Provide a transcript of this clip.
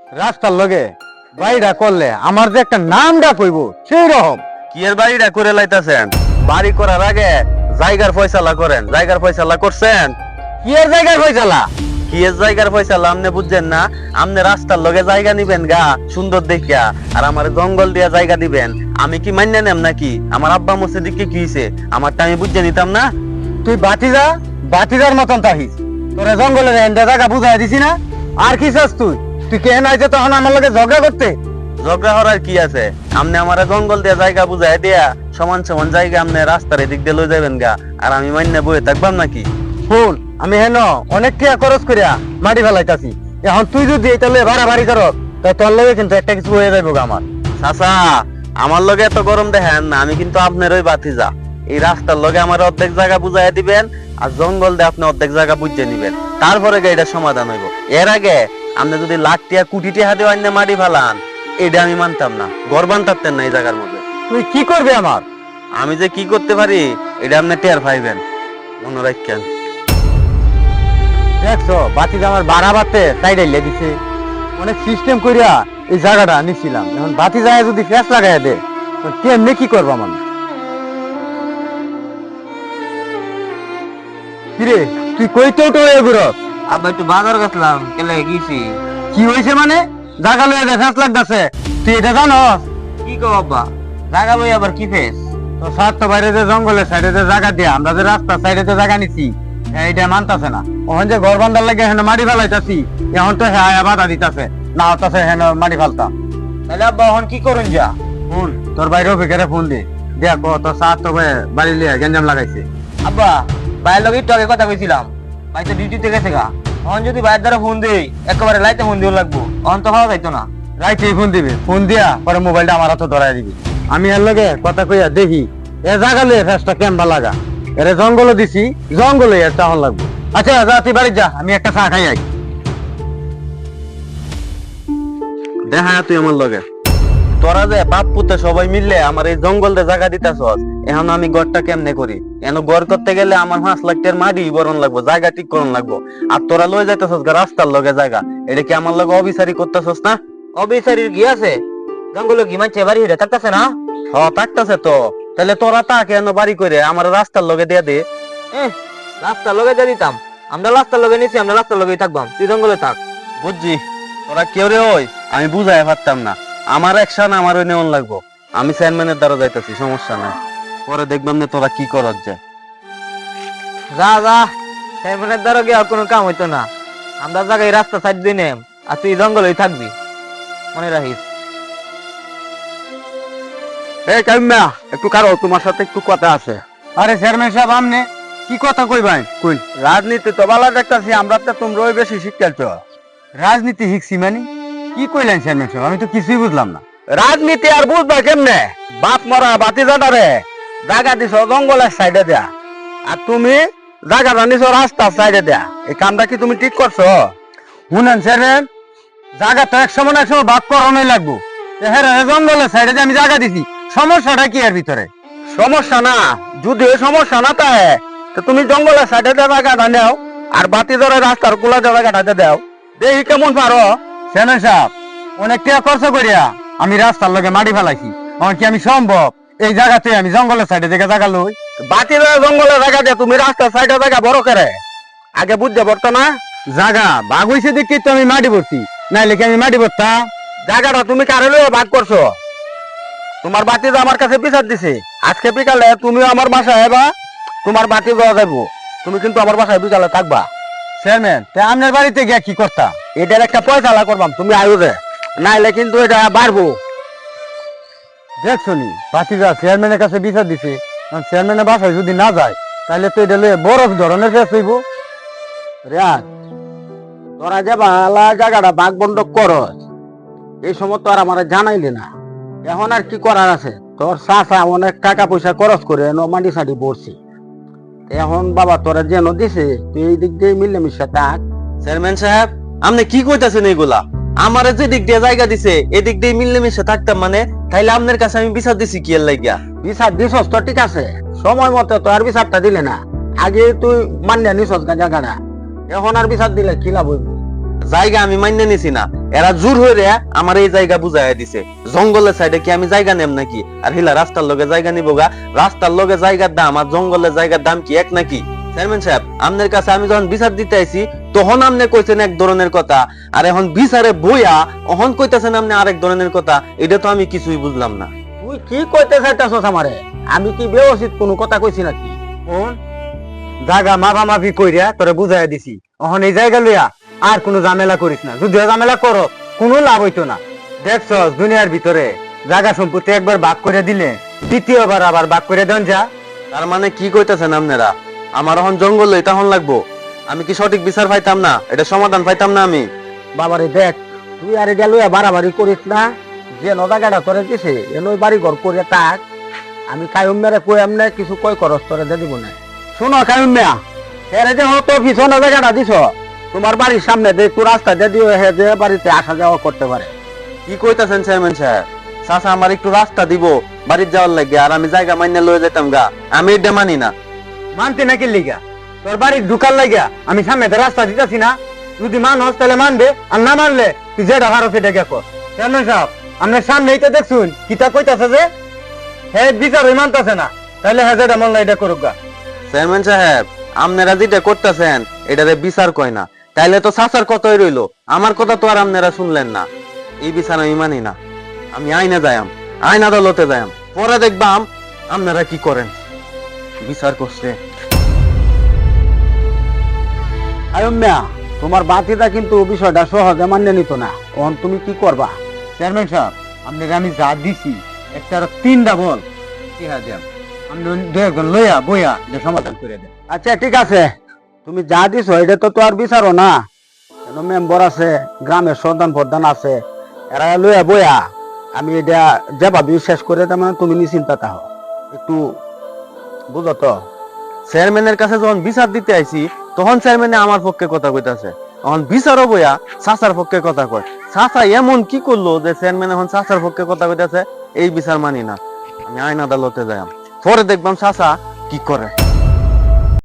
রাস্তার লগে বাড়িটা করলে আমার যে একটা নামটা কইব সেই রকম। কি এর বাড়িটা করে লাইতাছেন? বাড়ি করার আগে জায়গার ফয়সালা করেন। জায়গার ফয়সালা করছেন? কি এর জায়গায় ফয়সালা? কি এর জায়গার ফয়সালা আপনি বুঝছেন না? আপনি রাস্তার লগে জায়গা নিবেন গা সুন্দর দেখিয়া, আর আমার জঙ্গল দিয়া জায়গা দিবেন। আমি কি মান্য নেম নাকি? আমার আব্বা মসজিদকে কি হইছে আমারটা আমি বুঝে নিতাম না? তুই বাতিজার মতন তাহিস। তোরে জঙ্গলের এন্ডা জায়গা বুঝাই দিছি না? আর কি চাস তুই? তুই কেন আইছে তখন আমার লগে ঝগড়া করতে? ঝগড়া হওয়ার কি আছে? আপনি আমার জঙ্গল দিয়া জায়গা বুঝাই দিয়া সমান সমান জায়গা আপনি রাস্তার এদিক দিয়ে লই যাবেন গা, আর আমি মান্য বয়ে থাকবাম নাকি? ফুল আমি হেন অনেক টাকা খরচ করিয়া মাটি ফেলাইতাছি। এখন তুই যদি এটা লয়ে বাড়াবাড়ি কর তাই তোর লগে কিন্তু একটা কিছু হয়ে যাইব আমার। চাচা, আমার লগে এত গরম দেখেন না, আমি কিন্তু আপনার ওই বাতিজা। এই রাস্তার লগে আমার অর্ধেক জায়গা বুঝাই দিবেন, আর জঙ্গল দিয়ে আপনি অর্ধেক জায়গা বুঝে নিবেন, তারপরে এটা সমাধান হইব। এর আগে আপনি যদি লাখ টিয়া কোটি টিয়া হাতে অন্য মাটি ফেলান, এটা আমি মানতাম না। ঘর বানতারতেন না এই জায়গার মধ্যে। তুই কি করবি আমার? আমি যে কি করতে পারি এটা আপনি টের পাইবেন, মনে রাখেন। দেখছো বাতি আমার বাড়াবাতে তাই ডাইলে দিছে। অনেক সিস্টেম করিয়া এই জায়গাটা নিছিলাম, এখন বাতি যায় যদি ফ্যাস লাগাই দে কেমনে কি করবো আমি? কিরে তুই কই তো এগুলো? আব্বা একটু বাজার গেছিলাম, কেলে গেছি। কি হয়েছে মানে? জায়গা লয়ে ফ্যাস লাগতেছে, তুই এটা জানো? কি কো আব্বা, জায়গা লই আবার কি ফেস? তো সাত তো বাইরে যে জঙ্গলের সাইডে যে জায়গা দিয়া আমরা যে রাস্তার সাইডে যে জায়গা নিছি এইটা মানতাছে না। ওখান যে ঘর বান্ধার লাগে হেন মাটি ফেলাইতাছি, এখন তো হ্যাঁ বাধা দিতাছে না, হতাছে হেন মাটি ফেলতাম। তাহলে আব্বা এখন কি করুন যা? ফোন তোর বাইরে অফিসারে ফোন দে, দেখ তোর সাত তো বাড়ি লিয়ে গেঞ্জাম লাগাইছে। আব্বা ভাইয়ের লগে একটু আগে কথা কইছিলাম, ভাই তো ডিউটিতে গেছে গা। এখন যদি ভাইয়ের দ্বারা ফোন দেই একেবারে লাইতে ফোন দিও লাগবো, এখন তো পাওয়া যাইতো না। রাইতে ফোন দিবি, ফোন দিয়া পরে মোবাইলটা আমার হাতে ধরাই দিবি। আমি এর লগে কথা কইয়া দেখি এ জায়গা লিয়ে ফেসটা কেমবা লাগা। এর জঙ্গলে দিছি, জঙ্গলে এর চাহন লাগবো। আচ্ছা যা তুই বাড়ি যা, আমি একটা চা খাই আই। দেখা তুই আমার লগে। তোরা যে বাপ পুতে সবাই মিললে আমার এই জঙ্গলে জায়গা দিতাছস, এখন আমি ঘরটা কেমনে করি? এখন ঘর করতে গেলে আমার 5 লাখ টাকার মাটি বরণ লাগবো, জায়গা ঠিক করন লাগবো। আর তোরা লই যাইতেছস রাস্তার লগে জায়গা, এটা কি আমার লগে অবিচারি করতেছস না? অবিচারীর কি আছে? জঙ্গলে কি মানছে বাড়ি হিরে থাকতেছে না? থাকতেছে তো। তাহলে তোরা তা কেন বাড়ি করে আমার রাস্তার লগে দিয়া দে। রাস্তার লগে যা দিতাম, আমরা রাস্তার লগে নিছি, আমরা রাস্তার লগেই থাকবাম, তুই জঙ্গলে থাক। বুঝছি তোরা কেউ রে ওই আমি বুঝাই পারতাম না। আমার একশন আমার ওই নেওয়ান লাগবো। আমি চেয়ারম্যানের দ্বারা যাইতেছি, সমস্যা নাই। পরে দেখবাম না তোরা কি করত যায়। যা যা, চেয়ারম্যানের দ্বারা গিয়ে আর কোনো কাম হইতো না। আমরা জায়গায় রাস্তা সাইড দিয়ে নেম, আর তুই জঙ্গলেই থাকবি, মনে রাখিস। এই কাম্যা একটু কারো তোমার সাথে একটু কথা আছে। আরে চেয়ারম্যান সাহেব আমনে কি কথা কইবাই? কই রাজনীতি তো ভালো দেখতাছি, আমরা তো তোমরাই বেশি শিক্ষিত। রাজনীতি শিখছি মানে কি কইলেন চেয়ারম্যান সাহেব? আমি তো কিছুই বুঝলাম না। রাজনীতি আর বুঝবা কেমনে? বাপ মরা বাতি জাটারে জায়গা দিছ জঙ্গলের সাইডে দেয়া, আর তুমি জায়গাটা নিছ রাস্তার সাইডে দেয়া। এই কামটা কি তুমি ঠিক করছো? শুনেন চেয়ারম্যান, জায়গা তো এক সময় ভাগ করানোই লাগবো। হ্যাঁ জঙ্গলের সাইডে যে আমি জায়গা দিছি, সমস্যাটা কি এর ভিতরে? সমস্যা না, যদি সমস্যা না তাই তো তুমি জঙ্গলের সাইডে জায়গাটা নেও, আর বাতি ধরে রাস্তার গুলা জায়গাটা দাও। দেখি কেমন পারো। চেয়ারম্যান সাহেব, অনেক টাকা খরচ করিয়া আমি রাস্তার লগে মাটি ফেলাইছি, আমার কি আমি সম্ভব এই জায়গাতে আমি জঙ্গলের সাইডে দেখে জায়গা লই? বাতি ধরে জঙ্গলের জায়গা দিয়ে তুমি রাস্তার সাইডে জায়গা বড় করে আগে বুঝতে পারতো না? জায়গা ভাগ হয়েছে দেখি তো আমি মাটি ভরছি, নাইলে কি আমি মাটি ভরতাম? জায়গাটা তুমি কারে লইয়া ভাগ করছো? তোমার বাতি আমার কাছে বিচার দিছে। আজকে বিকালে তুমিও আমার বাসায় এবা, তোমার বাতি দেওয়া যাবো। তুমি কিন্তু আমার বাসায় বিকালে থাকবা। চেয়ারম্যান, আপনার বাড়িতে গিয়া কি করতা? এটার একটা পয়সা করবাম, তুমি আয়ু দে, নাইলে কিন্তু এটা বাড়বো। দেখছো নি বাতিজা চেয়ারম্যানের কাছে বিচার দিছে, চেয়ারম্যানের বাসায় যদি না যায় তাহলে তো এটা লইয়া বড় ধরনের ফেস হইব। রিয়াজ, তোরা যে ভালা জায়গাটা ভাগ বন্ধক করস, এই সময় তো আর আমার জানাইলি না। এখন আর কি করার আছে? তোর চাচা অনেক টাকা পয়সা খরচ করে মাটি সাটি পড়ছি। এখন বাবা তোরা যেন দিছে তুই এই দিক দিয়ে মিলেমিশে থাক। চেয়ারম্যান সাহেব, আপনি কি কইতাছেন এইগুলা? আমারে যে দিক দিয়ে জায়গা দিছে এদিক দিয়ে মিলেমিশে থাকতাম মানে, তাইলে আপনার কাছে আমি বিচার দিছি কি এর লাগিয়া? বিচার দিছস তো ঠিক আছে, সময় মতো তো আর বিচারটা দিলে না। আগে তুই মান্য নিছস জায়গাটা, এখন আর বিচার দিলে কি লাভ হইব? জায়গা আমি মান্য নিছি না, এরা জোর হয়ে আমার এই জায়গা বুঝাইয়া দিছে। জঙ্গলের সাইডে কি আমি জায়গা নেম নাকি? আর হিলা রাস্তার লগে জায়গা নিব গা? রাস্তার লগে জায়গার দাম আর জঙ্গলের জায়গার দাম কি এক নাকি? চেয়ারম্যান সাহেব, আপনার কাছে আমি যখন বিচার দিতে আইছি তখন আপনি কইছেন এক ধরনের কথা, আর এখন বিচারে বইয়া অহন কইতেছেন আপনি আরেক ধরনের কথা। এটা তো আমি কিছুই বুঝলাম না। তুই কি কইতে চাইতাছস আমারে? আমি কি ব্যবস্থিত কোনো কথা কইছি নাকি? কোন জায়গা মাফামাফি কইরা তোরে বুঝাইয়া দিছি, এখন এই জায়গা লইয়া আর কোনো ঝামেলা করিস না। যদি ঝামেলা করো কোনো লাভ হইতো না। দেখছস দুনিয়ার ভিতরে জায়গা সম্পত্তি একবার ভাগ করে দিলে দ্বিতীয়বার আবার ভাগ করে দেন যা। তার মানে কি কইতেছেন আপনারা? আমার এখন জঙ্গল লইতে হন লাগবো? আমি কি সঠিক বিচার পাইতাম না? এটা সমাধান পাইতাম না আমি? বাবারে দেখ, তুই আর এটা লইয়া বাড়াবাড়ি করিস না। যে নদাগাটা করে দিছে এলই বাড়ি ঘর করে থাক। আমি কায়ুম মেরে কই এমনি কিছু কই খরচ করে দিয়ে দিব না। শোনো কায়ুম মেয়া, এর যে হতো পিছনে জায়গাটা দিছ, তোমার বাড়ির সামনে দিয়ে একটু রাস্তা দিয়ে দিও, হে যে বাড়িতে আসা যাওয়া করতে পারে। কি কইতাছেন চেয়ারম্যান সাহেব? চাচা আমার একটু রাস্তা দিব বাড়ির যাওয়ার লাগে, আর আমি জায়গা মাইনে লয়ে যেতাম গা? আমি এটা মানি না। মানতে নাকি লিগা? তোর বাড়ির ঢুকার লাগিয়া আমি সামনে দিয়ে রাস্তা দিতেছি না? যদি মানস তাহলে মানবে, আর না মানলে তুই যেটা ভারো সেটা কর। চেয়ারম্যান সাহেব, আপনার সামনেই তো দেখছুন কিতা কইতাছে যে হে বিচার মানতেছে না, তাহলে হ্যাঁ যেটা মন এটা করুক গা। চেয়ারম্যান সাহেব, আপনারা যেটা করতেছেন এটারে বিচার কয় না, তাইলে তো চাচার কথাই রইলো, আমার কথা তো আর আপনারা শুনলেন না। এই বিচার আমি মানি না। আমি আইনে যাইম, আইন আদালতে যাইম, পরে দেখবাম আপনারা কি করেন। বিচার করছে আয়ুম মিয়া, তোমার বাতিটা কিন্তু বিষয়টা সহজে মান্য নিত না। এখন তুমি কি করবা? চেয়ারম্যান সাহেব, আপনাকে আমি যা দিছি একটা তিনটা বল আপনি দু একজন লইয়া বইয়া এটা সমাধান করে দেন। আচ্ছা ঠিক আছে, তুমি যা দিছো এটা তো আর বিচারো না। কেন মেম্বার আছে, গ্রামের সর্দান প্রধান আছে, এরা লইয়া বইয়া আমি এটা যেভাবে শেষ করে দেব, মানে তুমি নিশ্চিন্তা থাকো। একটু বুঝো তো। চেয়ারম্যানের কাছে যখন বিচার দিতে আইছি তখন চেয়ারম্যানে আমার পক্ষে কথা কইতাছে, এখন বিচারও বইয়া চাচার পক্ষে কথা কয়। চাচা এমন কি করলো যে চেয়ারম্যান এখন চাচার পক্ষে কথা কইতাছে? এই বিচার মানি না। আমি আইন আদালতে যাই, পরে দেখবাম চাচা কি করে।